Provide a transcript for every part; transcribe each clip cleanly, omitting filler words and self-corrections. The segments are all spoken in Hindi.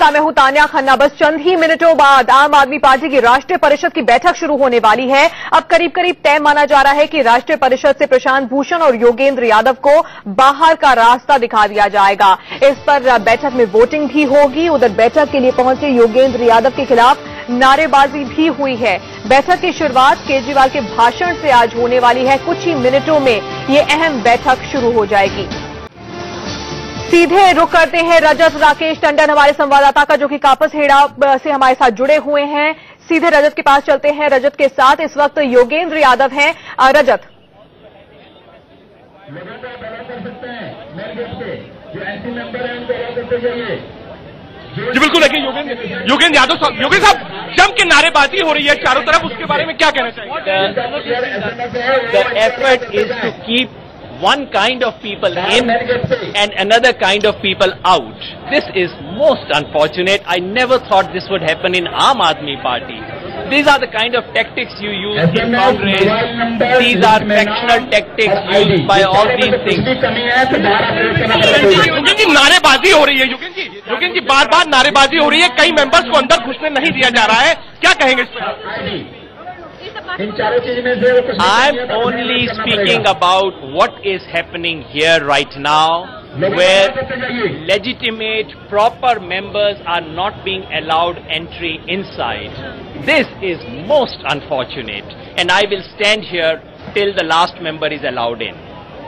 नमस्कार, मैं हूं तान्या खन्ना। बस चंद ही मिनटों बाद आम आदमी पार्टी की राष्ट्रीय परिषद की बैठक शुरू होने वाली है। अब करीब करीब तय माना जा रहा है कि राष्ट्रीय परिषद से प्रशांत भूषण और योगेंद्र यादव को बाहर का रास्ता दिखा दिया जाएगा। इस पर बैठक में वोटिंग भी होगी। उधर बैठक के लिए पहुंचे योगेंद्र यादव के खिलाफ नारेबाजी भी हुई है। बैठक की शुरुआत केजरीवाल के भाषण से आज होने वाली है। कुछ ही मिनटों में ये अहम बैठक शुरू हो जाएगी। सीधे रुख करते हैं रजत राकेश टंडन हमारे संवाददाता का, जो कि कापसहेड़ा से हमारे साथ जुड़े हुए हैं। सीधे रजत के पास चलते हैं। रजत के साथ इस वक्त योगेंद्र यादव हैं। रजत, जी बिल्कुल, देखिए योगेंद्र यादव साहब जम के नारेबाजी हो रही है चारों तरफ, उसके बारे में क्या कहना चाहिए? The effort is to keep one kind of people in and another kind of people out. This is most unfortunate. I never thought this would happen in Aam Aadmi Party. These are the kind of tactics you use in Congress. These are factional tactics used by all these things. Yogendra ji, नारेबाजी हो रही है। योगेंद्र जी बार बार नारेबाजी हो रही है। कई मेंबर्स को अंदर घुसने नहीं दिया जा रहा है, क्या कहेंगे इस पर? I'm only speaking about what is happening here right now, where legitimate, proper members are not being allowed entry inside. This is most unfortunate, and I will stand here till the last member is allowed in.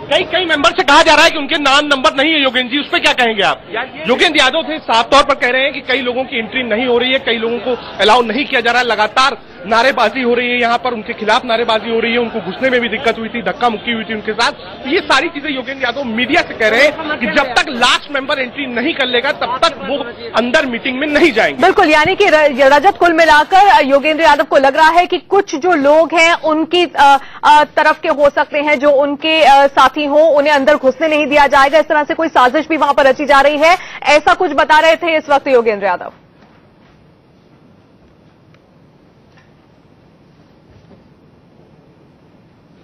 कई मेंबर से कहा जा रहा है कि उनके नाम नंबर नहीं है। योगेंद्र जी, उस पर क्या कहेंगे आप? योगेंद्र यादव थे साफ तौर पर कह रहे हैं कि कई लोगों की एंट्री नहीं हो रही है, कई लोगों को अलाउ नहीं किया जा रहा है। लगातार नारेबाजी हो रही है यहाँ पर, उनके खिलाफ नारेबाजी हो रही है। उनको घुसने में भी दिक्कत हुई थी, धक्का मुक्की हुई थी उनके साथ। ये सारी चीजें योगेंद्र यादव मीडिया से कह रहे हैं कि जब तक लास्ट मेंबर एंट्री नहीं कर लेगा तब तक वो अंदर मीटिंग में नहीं जाएंगे। बिल्कुल, यानी कि रजत, कुल मिलाकर योगेंद्र यादव को लग रहा है कि कुछ जो लोग हैं उनकी तरफ के हो सकते हैं, जो उनके साथी हों, उन्हें अंदर घुसने नहीं दिया जाएगा। इस तरह से कोई साजिश भी वहां पर रची जा रही है, ऐसा कुछ बता रहे थे इस वक्त योगेंद्र यादव।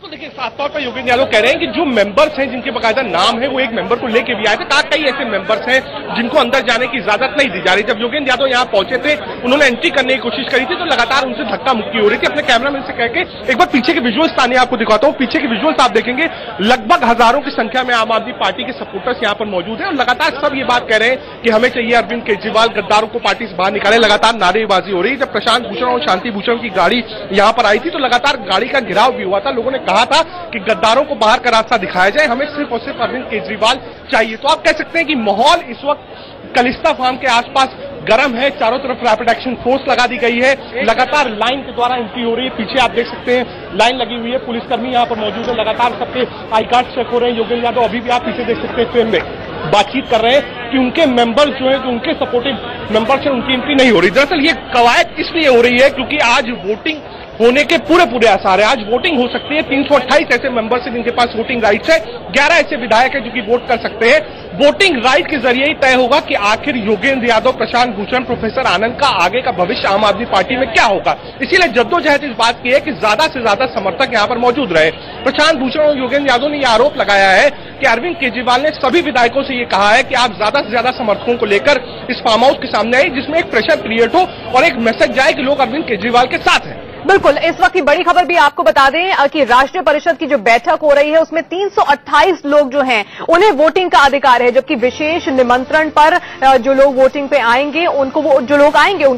तो देखिए, साफ तौर पर योगेंद्र यादव कह रहे हैं कि जो मेंबर्स हैं जिनके बकायदा नाम है, वो एक मेंबर को लेके भी आए थे। कहा कई ऐसे मेंबर्स हैं जिनको अंदर जाने की इजाजत नहीं दी जा रही। जब योगेंद्र यादव यहाँ पहुंचे थे, उन्होंने एंट्री करने की कोशिश करी थी, तो लगातार उनसे धक्का मुक्की हो रही थी। अपने कैमरामैन से कह के एक बार पीछे के विजुअल्स ताने आपको दिखाता हूँ। पीछे के विजुअल्स आप देखेंगे, लगभग हजारों की संख्या में आम आदमी पार्टी के सपोर्टर्स यहाँ पर मौजूद है और लगातार सब ये बात कह रहे हैं कि हमें चाहिए अरविंद केजरीवाल, गद्दारों को पार्टी से बाहर निकाले। लगातार नारेबाजी हो रही है। जब प्रशांत भूषण और शांति भूषण की गाड़ी यहाँ पर आई थी, तो लगातार गाड़ी का घेराव भी हुआ था। लोगों ने कहा था कि गद्दारों को बाहर का रास्ता दिखाया जाए, हमें सिर्फ और सिर्फ अरविंद केजरीवाल चाहिए। तो आप कह सकते हैं कि माहौल इस वक्त कलिस्ता फार्म के आसपास गर्म है। चारों तरफ रैपिड एक्शन फोर्स लगा दी गई है। लगातार लाइन के द्वारा एंट्री हो रही है। पीछे आप देख सकते हैं लाइन लगी हुई है, पुलिसकर्मी यहाँ पर मौजूद है। लगातार सबके आई कार्ड चेक हो रहे हैं। योगेंद्र यादव अभी भी आप पीछे देख सकते हैं, फ्रेम में बातचीत कर रहे हैं कि उनके मेंबर जो है, जो उनके सपोर्टिव मेंबर्स हैं, उनकी एंट्री नहीं हो रही। दरअसल ये कवायद इसलिए हो रही है क्योंकि आज वोटिंग होने के पूरे आसार है। आज वोटिंग हो सकती है। 328 ऐसे मेंबर्स हैं जिनके पास वोटिंग राइट्स है। 11 ऐसे विधायक हैं जो कि वोट कर सकते हैं। वोटिंग राइट के जरिए ही तय होगा कि आखिर योगेंद्र यादव, प्रशांत भूषण, प्रोफेसर आनंद का आगे का भविष्य आम आदमी पार्टी में क्या होगा। इसीलिए जद्दोजहद इस बात की है कि ज्यादा से ज्यादा समर्थक यहाँ पर मौजूद रहे। प्रशांत भूषण और योगेंद्र यादव ने यह आरोप लगाया है कि अरविंद केजरीवाल ने सभी विधायकों से ये कहा है कि आप ज्यादा से ज्यादा समर्थकों को लेकर इस फार्म हाउस के सामने आए, जिसमें एक प्रेशर क्रिएट हो और एक मैसेज जाए कि लोग अरविंद केजरीवाल के साथ हैं। बिल्कुल, इस वक्त की बड़ी खबर भी आपको बता दें कि राष्ट्रीय परिषद की जो बैठक हो रही है उसमें 328 लोग जो हैं उन्हें वोटिंग का अधिकार है, जबकि विशेष निमंत्रण पर जो लोग वोटिंग पे आएंगे उनको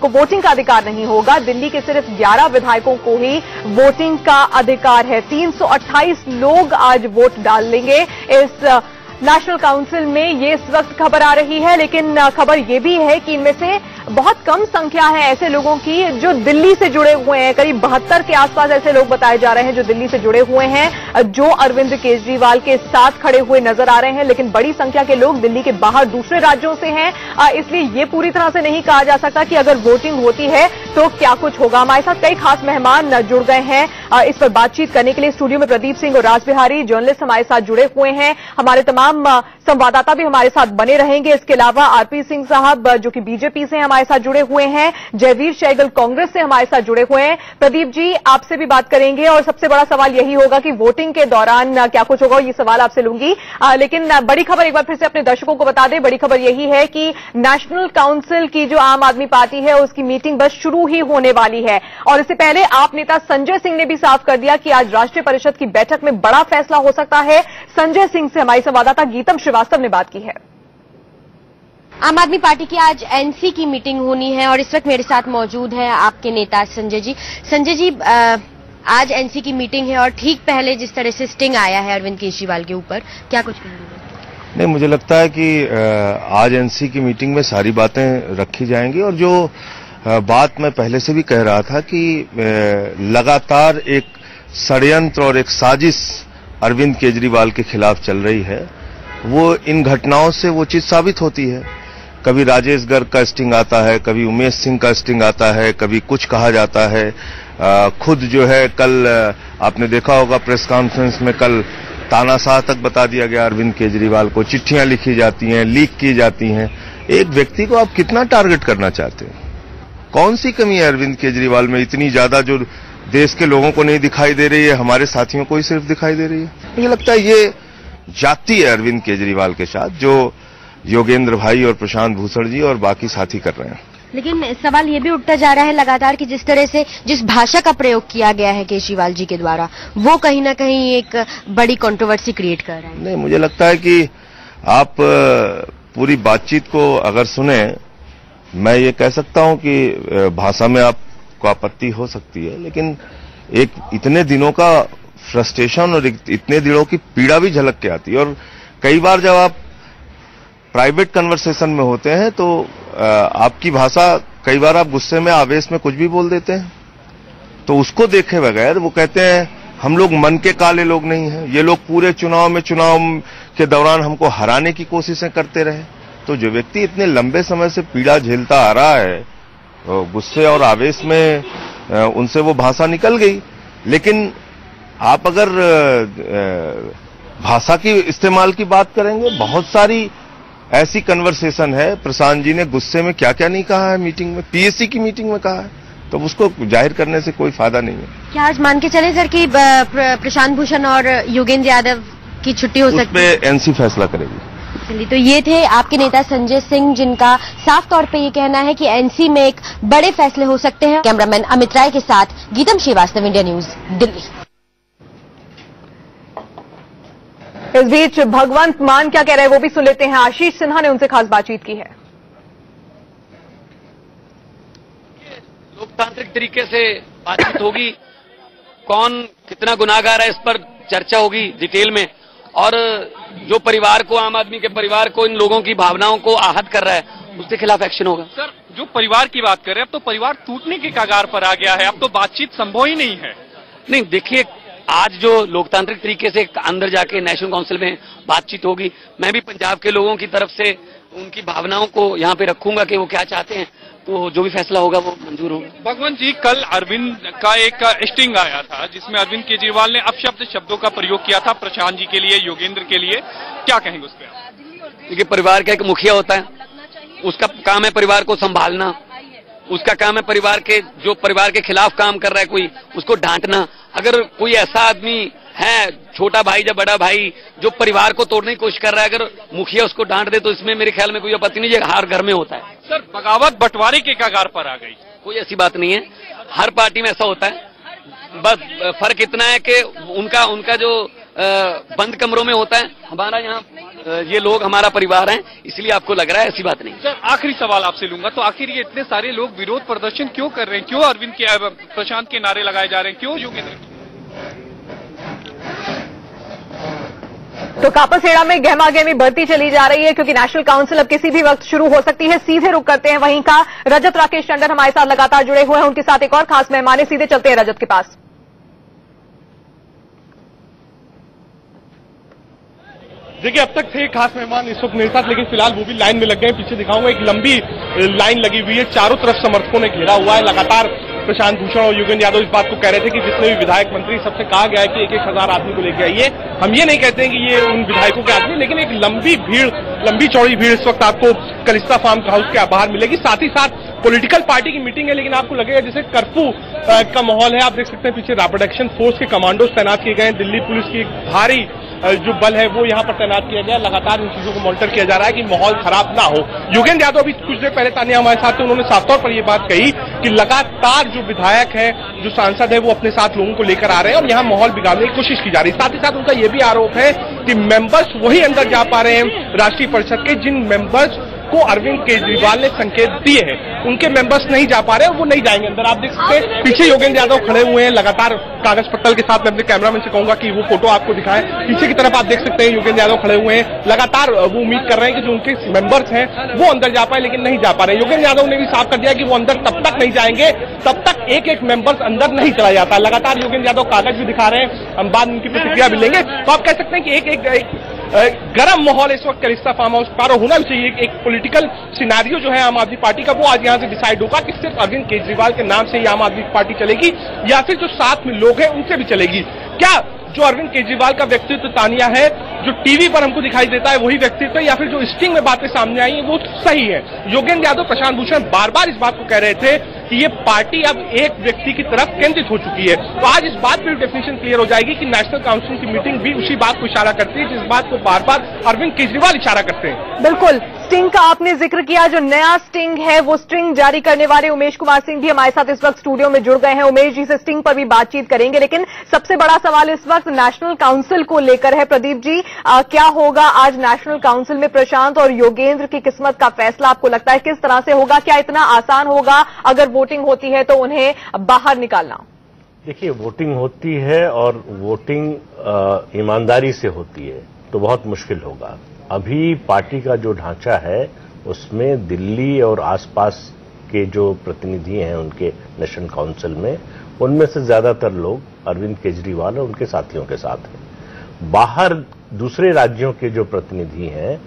वोटिंग का अधिकार नहीं होगा। दिल्ली के सिर्फ 11 विधायकों को ही वोटिंग का अधिकार है। 328 लोग आज वोट डाल लेंगे इस नेशनल काउंसिल में। ये इस वक्त खबर आ रही है, लेकिन खबर ये भी है कि इनमें से बहुत कम संख्या है ऐसे लोगों की जो दिल्ली से जुड़े हुए हैं। करीब 72 के आसपास ऐसे लोग बताए जा रहे हैं जो दिल्ली से जुड़े हुए हैं, जो अरविंद केजरीवाल के साथ खड़े हुए नजर आ रहे हैं। लेकिन बड़ी संख्या के लोग दिल्ली के बाहर दूसरे राज्यों से हैं, इसलिए ये पूरी तरह से नहीं कहा जा सकता कि अगर वोटिंग होती है तो क्या कुछ होगा। हमारे साथ कई खास मेहमान जुड़ गए हैं इस पर बातचीत करने के लिए। स्टूडियो में प्रदीप सिंह और राजबिहारी जर्नलिस्ट हमारे साथ जुड़े हुए हैं। हमारे तमाम संवाददाता भी हमारे साथ बने रहेंगे। इसके अलावा आरपी सिंह साहब जो कि बीजेपी से हमारे साथ जुड़े हुए हैं, जयवीर सहगल कांग्रेस से हमारे साथ जुड़े हुए हैं। प्रदीप जी, आपसे भी बात करेंगे और सबसे बड़ा सवाल यही होगा कि वोटिंग के दौरान क्या कुछ होगा, ये सवाल आपसे लूंगी। लेकिन बड़ी खबर एक बार फिर से अपने दर्शकों को बता दें। बड़ी खबर यही है कि नेशनल काउंसिल की जो आम आदमी पार्टी है उसकी मीटिंग बस शुरू ही होने वाली है और इससे पहले आप नेता संजय सिंह ने भी साफ कर दिया कि आज राष्ट्रीय परिषद की बैठक में बड़ा फैसला हो सकता है। संजय सिंह से हमारी संवाददाता गीतम श्रीवास्तव ने बात की है। आम आदमी पार्टी की आज एनसी की मीटिंग होनी है और इस वक्त मेरे साथ मौजूद है आपके नेता संजय जी। संजय जी, आज एनसी की मीटिंग है और ठीक पहले जिस तरह से स्टिंग आया है अरविंद केजरीवाल के ऊपर, क्या कुछ कहेंगे? नहीं, मुझे लगता है कि आज एनसी की मीटिंग में सारी बातें रखी जाएंगी और जो बात मैं पहले से भी कह रहा था कि लगातार एक षड्यंत्र और एक साजिश अरविंद केजरीवाल के खिलाफ चल रही है, वो इन घटनाओं से वो चीज साबित होती है। कभी राजेश गर्ग का स्टिंग आता है, कभी उमेश सिंह का स्टिंग आता है, कभी कुछ कहा जाता है। खुद जो है कल आपने देखा होगा प्रेस कॉन्फ्रेंस में कल तानाशाह तक बता दिया गया अरविंद केजरीवाल को, चिट्ठियां लिखी जाती हैं, लीक की जाती हैं। एक व्यक्ति को आप कितना टारगेट करना चाहते हैं? कौन सी कमी है अरविंद केजरीवाल में इतनी ज्यादा जो देश के लोगों को नहीं दिखाई दे रही है, हमारे साथियों को ही सिर्फ दिखाई दे रही है? मुझे लगता है ये जाती है अरविंद केजरीवाल के साथ जो योगेंद्र भाई और प्रशांत भूषण जी और बाकी साथी कर रहे हैं। लेकिन सवाल ये भी उठता जा रहा है लगातार कि जिस तरह से जिस भाषा का प्रयोग किया गया है केजरीवाल जी के द्वारा, वो कहीं ना कहीं एक बड़ी कंट्रोवर्सी क्रिएट कर रहा है। नहीं, मुझे लगता है कि आप पूरी बातचीत को अगर सुने, मैं ये कह सकता हूं कि भाषा में आपको आपत्ति हो सकती है, लेकिन एक इतने दिनों का फ्रस्ट्रेशन और इतने दिनों की पीड़ा भी झलक के आती है। और कई बार जब आप प्राइवेट कन्वर्सेशन में होते हैं तो आपकी भाषा, कई बार आप गुस्से में आवेश में कुछ भी बोल देते हैं, तो उसको देखे बगैर वो कहते हैं हम लोग मन के काले लोग नहीं हैं, ये लोग पूरे चुनाव के दौरान हमको हराने की कोशिशें करते रहे। तो जो व्यक्ति इतने लंबे समय से पीड़ा झेलता आ रहा है, गुस्से और आवेश में उनसे वो भाषा निकल गई। लेकिन आप अगर भाषा की इस्तेमाल की बात करेंगे, बहुत सारी ऐसी कन्वर्सेशन है, प्रशांत जी ने गुस्से में क्या क्या नहीं कहा है मीटिंग में, पीएससी की मीटिंग में कहा है, तो उसको जाहिर करने से कोई फायदा नहीं है। क्या आज मान के चले सर कि प्रशांत भूषण और योगेंद्र यादव की छुट्टी हो सकती है? उसमें एनसी फैसला करेगी। चलिए, तो ये थे आपके नेता संजय सिंह, जिनका साफ तौर पे ये कहना है कि एनसी में एक बड़े फैसले हो सकते हैं। कैमरामैन अमित राय के साथ गीतम श्रीवास्तव, इंडिया न्यूज, दिल्ली। इस बीच भगवंत मान क्या कह रहे हैं वो भी सुन लेते हैं। आशीष सिन्हा ने उनसे खास बातचीत की है। लोकतांत्रिक तरीके से बातचीत होगी, कौन कितना गुनाहगार है इस पर चर्चा होगी डिटेल में, और जो परिवार को, आम आदमी के परिवार को, इन लोगों की भावनाओं को आहत कर रहा है, उसके खिलाफ एक्शन होगा। सर, जो परिवार की बात कर रहे हैं, अब तो परिवार टूटने के कगार पर आ गया है, अब तो बातचीत संभव ही नहीं है। नहीं, देखिए, आज जो लोकतांत्रिक तरीके से अंदर जाके नेशनल काउंसिल में बातचीत होगी, मैं भी पंजाब के लोगों की तरफ से उनकी भावनाओं को यहाँ पे रखूंगा कि वो क्या चाहते हैं, तो जो भी फैसला होगा वो मंजूर होगा। भगवंत जी, कल अरविंद का एक स्टिंग आया था जिसमें अरविंद केजरीवाल ने अपशब्द शब्दों का प्रयोग किया था प्रशांत जी के लिए, योगेंद्र के लिए, क्या कहेंगे उस पर? देखिए, परिवार का एक मुखिया होता है, उसका काम है परिवार को संभालना, उसका काम है परिवार के खिलाफ काम कर रहा है कोई, उसको डांटना। अगर कोई ऐसा आदमी है, छोटा भाई या बड़ा भाई, जो परिवार को तोड़ने की कोशिश कर रहा है, अगर मुखिया उसको डांट दे तो इसमें मेरे ख्याल में कोई आपत्ति नहीं है, हर घर में होता है। सर, बगावत बंटवारे के कगार पर आ गई, कोई ऐसी बात नहीं है, हर पार्टी में ऐसा होता है। बस फर्क इतना है कि उनका जो बंद कमरों में होता है, हमारा यहाँ ये लोग हमारा परिवार हैं, इसलिए आपको लग रहा है, ऐसी बात नहीं। सर, आखिरी सवाल आपसे लूंगा, तो आखिर ये इतने सारे लोग विरोध प्रदर्शन क्यों कर रहे हैं? क्यों अरविंद के, प्रशांत के नारे लगाए जा रहे हैं? क्यों योगेंद्र? तो कापसेड़ा में गहमा गहमी बढ़ती चली जा रही है क्योंकि नेशनल काउंसिल अब किसी भी वक्त शुरू हो सकती है। सीधे रुक करते हैं वहीं का रजत राकेश टंडन हमारे साथ लगातार जुड़े हुए हैं, उनके साथ एक और खास मेहमान है। सीधे चलते हैं रजत के पास। देखिए, अब तक थे खास मेहमान इस वक्त मेरे साथ, लेकिन फिलहाल वो भी लाइन में लग गए। पीछे दिखाऊंगा, एक लंबी लाइन लगी हुई है, चारों तरफ समर्थकों ने घेरा हुआ है। लगातार प्रशांत भूषण और योगेंद्र यादव इस बात को कह रहे थे कि जितने भी विधायक मंत्री, सबसे कहा गया है कि 1,000 आदमी को लेकर आइए। हम ये नहीं कहते हैं कि ये उन विधायकों के आदमी, लेकिन एक लंबी चौड़ी भीड़ इस वक्त आपको कलिस्ता फार्म हाउस के बाहर मिलेगी। साथ ही साथ पॉलिटिकल पार्टी की मीटिंग है, लेकिन आपको लगेगा जैसे कर्फ्यू का माहौल है। आप देख सकते हैं पीछे रैपिड एक्शन फोर्स के कमांडोज तैनात किए गए हैं। दिल्ली पुलिस की भारी जो बल है वो यहाँ पर तैनात किया गया। लगातार इन चीजों को मॉनिटर किया जा रहा है कि माहौल खराब ना हो। योगेंद्र यादव अभी कुछ देर पहले तानिया हमारे साथ थे, उन्होंने साफ तौर पर यह बात कही कि लगातार जो विधायक है, जो सांसद है, वो अपने साथ लोगों को लेकर आ रहे हैं और यहाँ माहौल बिगाड़ने की कोशिश की जा रही है। साथ ही साथ उनका यह भी आरोप है कि मेंबर्स वही अंदर जा पा रहे हैं राष्ट्रीय परिषद के जिन मेंबर्स को अरविंद केजरीवाल ने संकेत दिए हैं, उनके मेंबर्स नहीं जा पा रहे और वो नहीं जाएंगे अंदर। आप देख सकते हैं पीछे योगेंद्र यादव खड़े हुए हैं लगातार कागज पट्टल के साथ। मैं अपने कैमरामैन से कहूंगा कि वो फोटो आपको दिखाएं। पीछे की तरफ आप देख सकते हैं योगेंद्र यादव खड़े हुए हैं। लगातार वो उम्मीद कर रहे हैं कि जो उनके मेंबर्स हैं वो अंदर जा पाए, लेकिन नहीं जा पा रहे। योगेंद्र यादव ने भी साफ कर दिया कि वो अंदर तब तक नहीं जाएंगे तब तक एक मेंबर्स अंदर नहीं चला जाता। लगातार योगेंद्र यादव कागज भी दिखा रहे हैं, हम बाद में उनकी प्रतिक्रिया भी लेंगे। तो आप कह सकते हैं कि एक गर्म माहौल इस वक्त कलिस्ता फार्म हाउस पर होना भी चाहिए। एक पॉलिटिकल सिनेरियो जो है आम आदमी पार्टी का, वो आज यहां से डिसाइड होगा कि सिर्फ अरविंद केजरीवाल के नाम से ही आम आदमी पार्टी चलेगी या फिर जो साथ में लोग हैं उनसे भी चलेगी। क्या जो अरविंद केजरीवाल का व्यक्तित्व तानिया है, जो टीवी पर हमको दिखाई देता है, वही व्यक्तित्व है या फिर जो स्टिंग में बातें सामने आई है वो सही है? योगेंद्र यादव, प्रशांत भूषण बार बार इस बात को कह रहे थे कि ये पार्टी अब एक व्यक्ति की तरफ केंद्रित हो चुकी है। तो आज इस बात पर डेफिनेशन क्लियर हो जाएगी कि नेशनल काउंसिल की मीटिंग भी उसी बात को इशारा करती है जिस बात को बार बार अरविंद केजरीवाल इशारा करते हैं। बिल्कुल, स्टिंग का आपने जिक्र किया, जो नया स्टिंग है वो स्टिंग जारी करने वाले उमेश कुमार सिंह भी हमारे साथ इस वक्त स्टूडियो में जुड़ गए हैं। उमेश जी से स्टिंग पर भी बातचीत करेंगे, लेकिन सबसे बड़ा सवाल इस वक्त नेशनल काउंसिल को लेकर है। प्रदीप जी, क्या होगा आज नेशनल काउंसिल में? प्रशांत और योगेंद्र की किस्मत का फैसला आपको लगता है किस तरह से होगा? क्या इतना आसान होगा अगर वोटिंग होती है तो उन्हें बाहर निकालना? देखिए, वोटिंग होती है और वोटिंग ईमानदारी से होती है तो बहुत मुश्किल होगा। अभी पार्टी का जो ढांचा है उसमें दिल्ली और आसपास के जो प्रतिनिधि हैं उनके नेशनल काउंसिल में, उनमें से ज्यादातर लोग अरविंद केजरीवाल और उनके साथियों के साथ हैं। बाहर दूसरे राज्यों के जो प्रतिनिधि हैं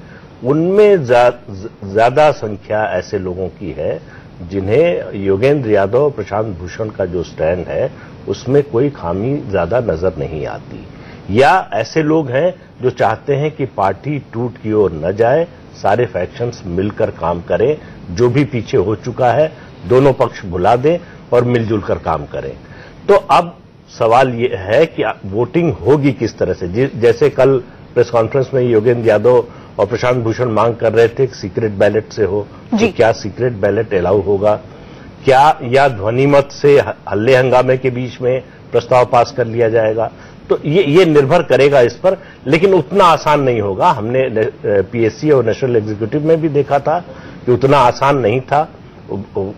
उनमें ज्यादा संख्या ऐसे लोगों की है जिन्हें योगेंद्र यादव, प्रशांत भूषण का जो स्टैंड है उसमें कोई खामी ज्यादा नजर नहीं आती, या ऐसे लोग हैं जो चाहते हैं कि पार्टी टूट की ओर न जाए, सारे फैक्शंस मिलकर काम करें, जो भी पीछे हो चुका है दोनों पक्ष भुला दें और मिलजुल कर काम करें। तो अब सवाल ये है कि वोटिंग होगी किस तरह से। जैसे कल प्रेस कॉन्फ्रेंस में योगेंद्र यादव और प्रशांत भूषण मांग कर रहे थे कि सीक्रेट बैलेट से हो, तो क्या सीक्रेट बैलेट अलाउ होगा क्या, या ध्वनिमत से हल्ले हंगामे के बीच में प्रस्ताव पास कर लिया जाएगा? तो ये निर्भर करेगा इस पर, लेकिन उतना आसान नहीं होगा। हमने पीएससी और नेशनल एग्जीक्यूटिव में भी देखा था कि उतना आसान नहीं था।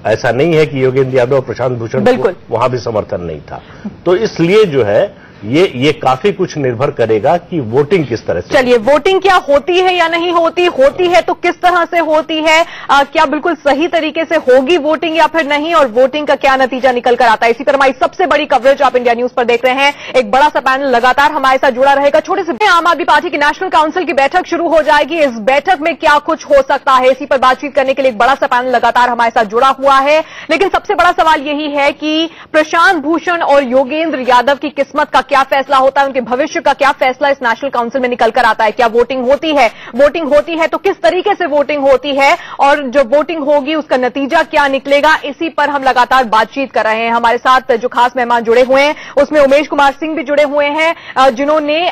ऐसा नहीं है कि योगेंद्र यादव और प्रशांत भूषण को वहां भी समर्थन नहीं था। तो इसलिए जो है ये काफी कुछ निर्भर करेगा कि वोटिंग किस तरह से। चलिए, वोटिंग क्या होती है या नहीं होती, होती है तो किस तरह से होती है, क्या बिल्कुल सही तरीके से होगी वोटिंग या फिर नहीं, और वोटिंग का क्या नतीजा निकल कर आता है? इसी पर हमारी सबसे बड़ी कवरेज आप इंडिया न्यूज पर देख रहे हैं। एक बड़ा सा पैनल लगातार हमारे साथ जुड़ा रहेगा। छोटे से आम आदमी पार्टी की नेशनल काउंसिल की बैठक शुरू हो जाएगी। इस बैठक में क्या कुछ हो सकता है, इसी पर बातचीत करने के लिए एक बड़ा सा पैनल लगातार हमारे साथ जुड़ा हुआ है। लेकिन सबसे बड़ा सवाल यही है कि प्रशांत भूषण और योगेंद्र यादव की किस्मत का क्या फैसला होता है, उनके भविष्य का क्या फैसला इस नेशनल काउंसिल में निकल कर आता है? क्या वोटिंग होती है? वोटिंग होती है तो किस तरीके से वोटिंग होती है, और जो वोटिंग होगी उसका नतीजा क्या निकलेगा? इसी पर हम लगातार बातचीत कर रहे हैं। हमारे साथ जो खास मेहमान जुड़े हुए हैं उसमें उमेश कुमार सिंह भी जुड़े हुए हैं, जिन्होंने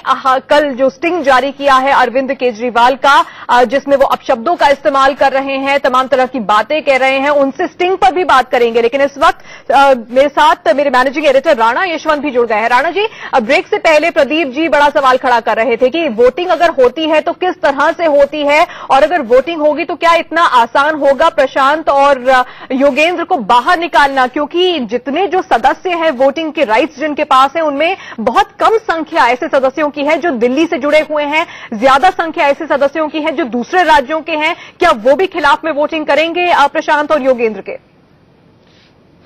कल जो स्टिंग जारी किया है अरविंद केजरीवाल का, जिसमें वो अपशब्दों का इस्तेमाल कर रहे हैं, तमाम तरह की बातें कह रहे हैं, उनसे स्टिंग पर भी बात करेंगे। लेकिन इस वक्त मेरे साथ मेरे मैनेजिंग एडिटर राणा यशवंत भी जुड़ गए हैं। राणा जी, ब्रेक से पहले प्रदीप जी बड़ा सवाल खड़ा कर रहे थे कि वोटिंग अगर होती है तो किस तरह से होती है, और अगर वोटिंग होगी तो क्या इतना आसान होगा प्रशांत और योगेंद्र को बाहर निकालना? क्योंकि जितने जो सदस्य हैं वोटिंग के राइट्स जिनके पास हैं उनमें बहुत कम संख्या ऐसे सदस्यों की है जो दिल्ली से जुड़े हुए हैं, ज्यादा संख्या ऐसे सदस्यों की है जो दूसरे राज्यों के हैं। क्या वो भी खिलाफ में वोटिंग करेंगे प्रशांत और योगेंद्र के?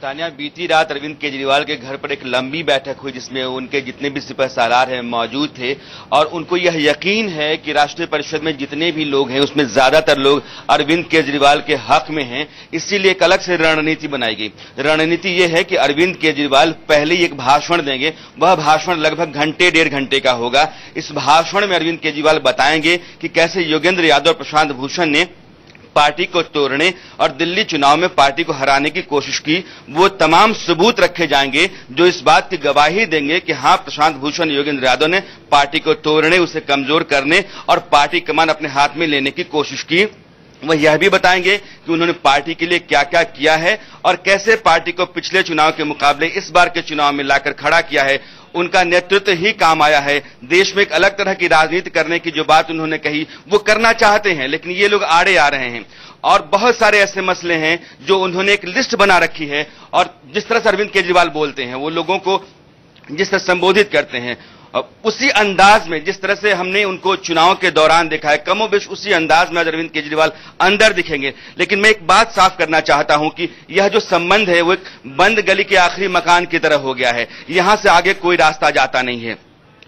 तानिया, बीती रात अरविंद केजरीवाल के घर पर एक लंबी बैठक हुई जिसमें उनके जितने भी सिपहसालार हैं मौजूद थे और उनको यह यकीन है कि राष्ट्रीय परिषद में जितने भी लोग हैं उसमें ज्यादातर लोग अरविंद केजरीवाल के हक में हैं। इसीलिए एक अलग से रणनीति बनाई गई। रणनीति यह है कि अरविंद केजरीवाल पहले ही एक भाषण देंगे। वह भाषण लगभग घंटे 1.5 घंटे का होगा। इस भाषण में अरविंद केजरीवाल बताएंगे कि कैसे योगेंद्र यादव और प्रशांत भूषण ने पार्टी को तोड़ने और दिल्ली चुनाव में पार्टी को हराने की कोशिश की। वो तमाम सबूत रखे जाएंगे जो इस बात की गवाही देंगे कि हां, प्रशांत भूषण योगेंद्र यादव ने पार्टी को तोड़ने, उसे कमजोर करने और पार्टी कमान अपने हाथ में लेने की कोशिश की। वह यह भी बताएंगे कि उन्होंने पार्टी के लिए क्या क्या किया है और कैसे पार्टी को पिछले चुनाव के मुकाबले इस बार के चुनाव में लाकर खड़ा किया है। उनका नेतृत्व ही काम आया है। देश में एक अलग तरह की राजनीति करने की जो बात उन्होंने कही वो करना चाहते हैं, लेकिन ये लोग आड़े आ रहे हैं। और बहुत सारे ऐसे मसले हैं जो उन्होंने एक लिस्ट बना रखी है और जिस तरह से अरविंद केजरीवाल बोलते हैं, वो लोगों को जिस तरह संबोधित करते हैं उसी अंदाज में जिस तरह से हमने उनको चुनाव के दौरान देखा है, कमोबेश उसी अंदाज में अरविंद केजरीवाल अंदर दिखेंगे। लेकिन मैं एक बात साफ करना चाहता हूं कि यह जो संबंध है वो एक बंद गली के आखिरी मकान की तरह हो गया है। यहां से आगे कोई रास्ता जाता नहीं है।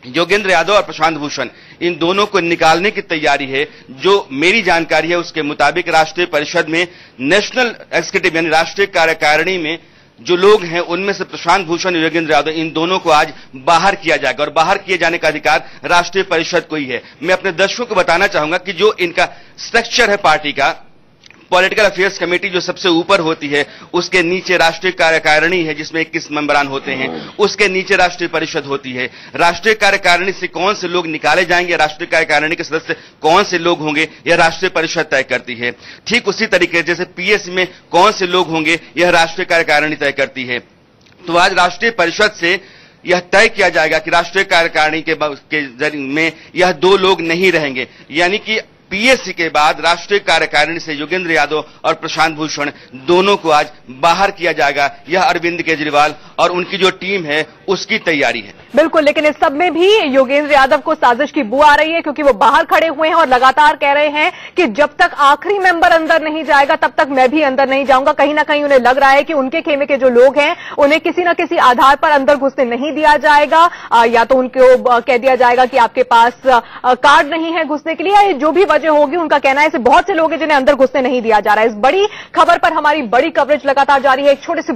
योगेंद्र यादव और प्रशांत भूषण इन दोनों को निकालने की तैयारी है। जो मेरी जानकारी है उसके मुताबिक राष्ट्रीय परिषद में नेशनल एग्जीक्यूटिव यानी राष्ट्रीय कार्यकारिणी में जो लोग हैं उनमें से प्रशांत भूषण और योगेंद्र यादव इन दोनों को आज बाहर किया जाएगा और बाहर किए जाने का अधिकार राष्ट्रीय परिषद को ही है। मैं अपने दर्शकों को बताना चाहूंगा कि जो इनका स्ट्रक्चर है पार्टी का, पॉलिटिकल अफेयर्स कमेटी जो सबसे ऊपर होती है, उसके नीचे राष्ट्रीय कार्यकारिणी है जिसमें 21 मेंबरान होते हैं, उसके नीचे राष्ट्रीय परिषद होती है। राष्ट्रीय कार्यकारिणी से कौन से लोग निकाले जाएंगे, राष्ट्रीय कार्यकारिणी के सदस्य कौन से लोग होंगे, यह राष्ट्रीय परिषद तय करती है। ठीक उसी तरीके से जैसे पीएससी में कौन से लोग होंगे यह राष्ट्रीय कार्यकारिणी तय करती है। तो आज राष्ट्रीय परिषद से यह तय किया जाएगा कि राष्ट्रीय कार्यकारिणी के जरिए में यह 2 लोग नहीं रहेंगे, यानी कि पीएससी के बाद राष्ट्रीय कार्यकारिणी से योगेंद्र यादव और प्रशांत भूषण दोनों को आज बाहर किया जाएगा। यह अरविंद केजरीवाल और उनकी जो टीम है उसकी तैयारी है। बिल्कुल, लेकिन इस सब में भी योगेंद्र यादव को साजिश की बू आ रही है क्योंकि वो बाहर खड़े हुए हैं और लगातार कह रहे हैं कि जब तक आखिरी मेंबर अंदर नहीं जाएगा तब तक मैं भी अंदर नहीं जाऊंगा। कहीं ना कहीं उन्हें लग रहा है कि उनके खेमे के जो लोग हैं उन्हें किसी न किसी आधार पर अंदर घुसने नहीं दिया जाएगा, या तो उनको कह दिया जाएगा कि आपके पास कार्ड नहीं है घुसने के लिए, या जो भी वजह होगी। उनका कहना है ऐसे बहुत से लोग हैं जिन्हें अंदर घुसने नहीं दिया जा रहा है। इस बड़ी खबर पर हमारी बड़ी कवरेज लगातार जारी है। एक छोटे से